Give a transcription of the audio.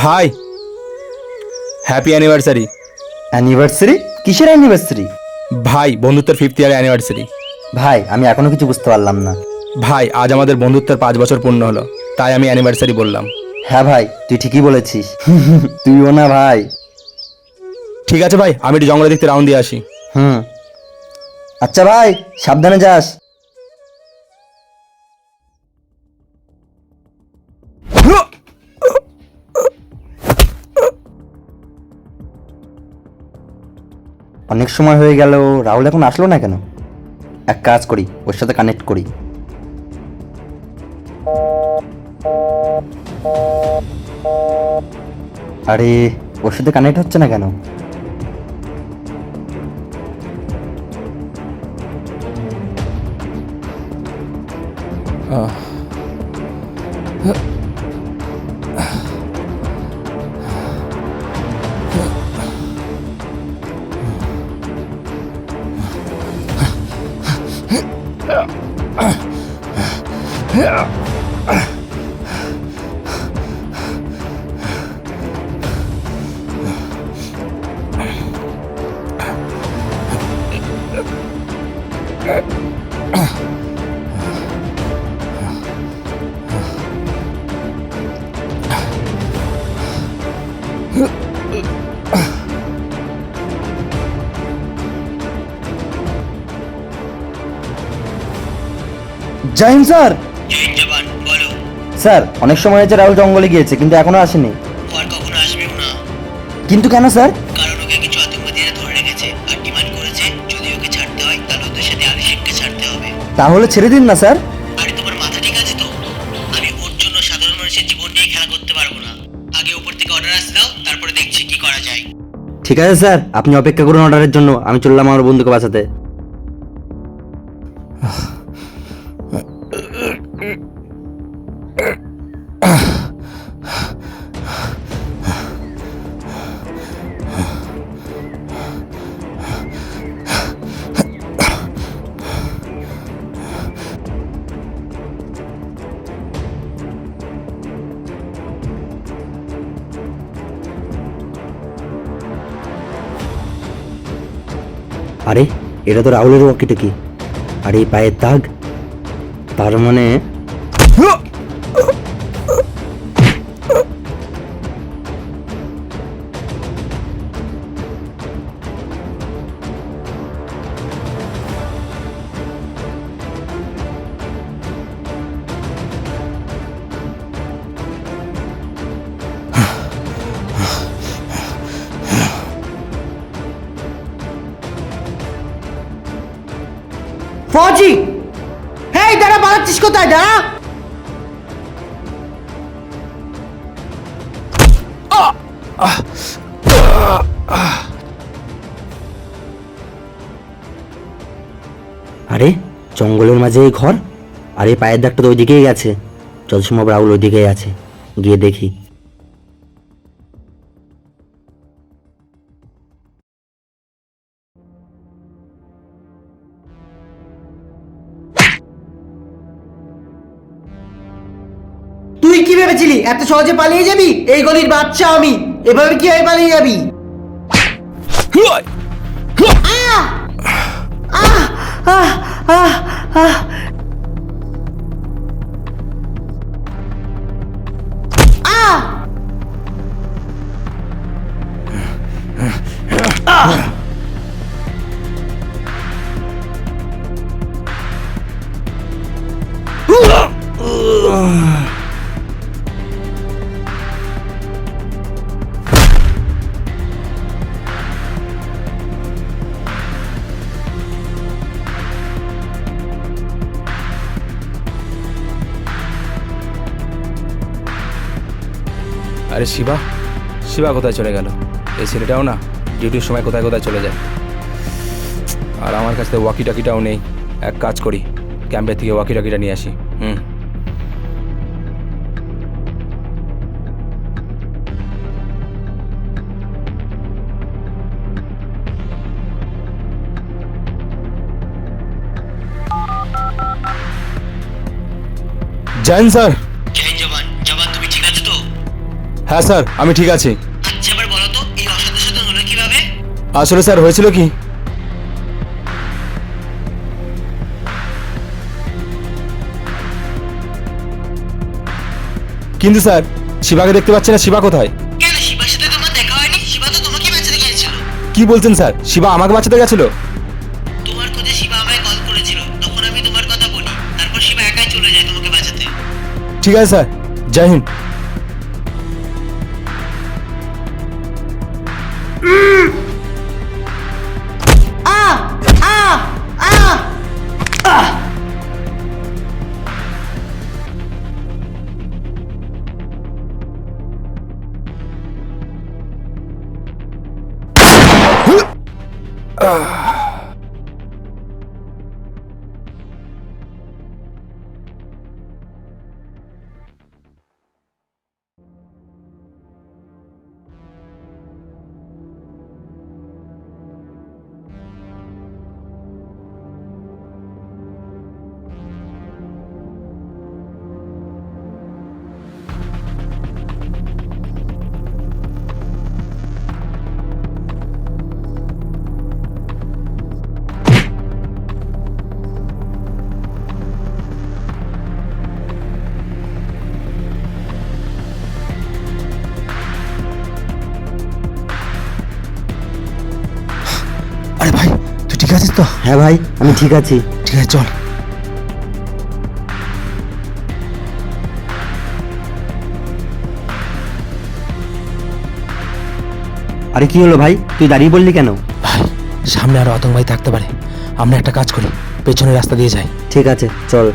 ভাই happy anniversary. Anniversary? কিসের anniversary? ভাই বন্ধুত্বের 5th ইয়ার অ্যানিভার্সারি। ভাই আমি এখনো কিছু বুঝতে পারলাম না। ভাই আজ আমাদের বন্ধুত্বের 5 বছর পূর্ণ হলো, তাই আমি অ্যানিভার্সারি বললাম। হ্যাঁ ভাই, তুই ঠিকই বলেছিস। তুইও না ভাই? ঠিক আছে ভাই, আমি একটু জঙ্গলের দিক থেকে রাউন্ড দিয়ে আসি। হুম। আচ্ছা ভাই, সাবধানে যাস। অনেক সময় হয়ে গেল, রাহুল এখন আসলো না কেন? এক কাজ করি, ওর সাথে কানেক্ট করি। আরে, ওর সাথে কানেক্ট হচ্ছে না কেন? জয় হিন্দ স্যার। জয় জবান, বলো। স্যার, অনেক সময় হয়েছে রাহুল জঙ্গলে গিয়েছে, কিন্তু এখনো আসেনি। ও আর কখনো আসবেও না। কিন্তু কেন স্যার? কারণ ওকে কিছু আতঙ্কবাদীরা ধরে রেখেছে আর ডিমান্ড করেছে যদি ওকে ছাড়তে হয় তাহলে ওদের সাথে আভিষেককে ছাড়তে হবে। তাহলে ছেড়ে দিন না স্যার। আরে তোমার মাথা ঠিক আছে তো? আমি ওর জন্য সাধারণ মানুষের জীবন নিয়ে খেলা করতে পারবো না। আগে উপর থেকে অর্ডার আসতে দাও, তারপরে দেখছি কি করা যায়। ঠিক আছে স্যার, আপনি অপেক্ষা করুন অর্ডারের জন্য, আমি চললাম আমার বন্ধুকে বাঁচাতে। আরে, এটা তো রাহুলের ওয়াকিটকি। আর এই পায়ের দাগ, তার মানে ফৌজি, হেই দাঁড়া, পালাচ্ছিস কোথায়? দাঁড়া। আরে, জঙ্গলের মাঝে এই ঘর, আর এই পায়ের দাগটা তো ওইদিকেই গেছে। যত সম্ভব রাহুল ওইদিকেই আছে, গিয়ে দেখি। তুই কি ভেবেছিলি এত সহজে পালিয়ে যাবি? এই গলির বাচ্চা আমি, এভাবে কিভাবে পালিয়ে যাবি? আহ! আহ! আহ! আহ! আহ! আহ! আরে শিবা, শিবা কোথায় চলে গেল? এই ছেলেটাও না ডিউটির সময় কোথায় কোথায় চলে যায়। আর আমার কাছে ওয়াকি টাকিটাও নেই। এক কাজ করি, ক্যাম্পের থেকে ওয়াকি টাকিটা নিয়ে আসি। Join sir. জয় জবান, জবান তুমি ঠিক আছে তো? হ্যাঁ স্যার, আমি ঠিক আছি। আচ্ছা এবার বলো তো এই অসাধু সাধন হলো কিভাবে? আসলে স্যার হয়েছিল কি, কিন্তু স্যার শিবাকে দেখতে পাচ্ছি না, শিবা কোথায়? কেন শিবার সাথে তোমার দেখা হয়নি? শিবা তো তোমাকে বাঁচাতে গিয়েছিল। কি বলছেন স্যার? শিবা আমাকে বাঁচাতে গেছিল? তোমার খোঁজে শিবা আমায় কল করেছিল, তখন আমি তোমার কথা বলি, তারপর শিবা একাই চলে যায় তোমাকে বাঁচাতে। ঠিক আছে স্যার, জয় হিন্দ। আহ আহ আহ আহ আরে ভাই, তুই ঠিক আছিস তো? হ্যাঁ ভাই, আমি ঠিক আছি। ঠিক আছে, চল। আরে কি হলো ভাই, তুই দাঁড়িয়ে বললি কেন? ভাই, সামনে আরো আতঙ্কবাদী থাকতে পারে, আমরা একটা কাজ করি, পেছনের রাস্তা দিয়ে যাই। ঠিক আছে, চল।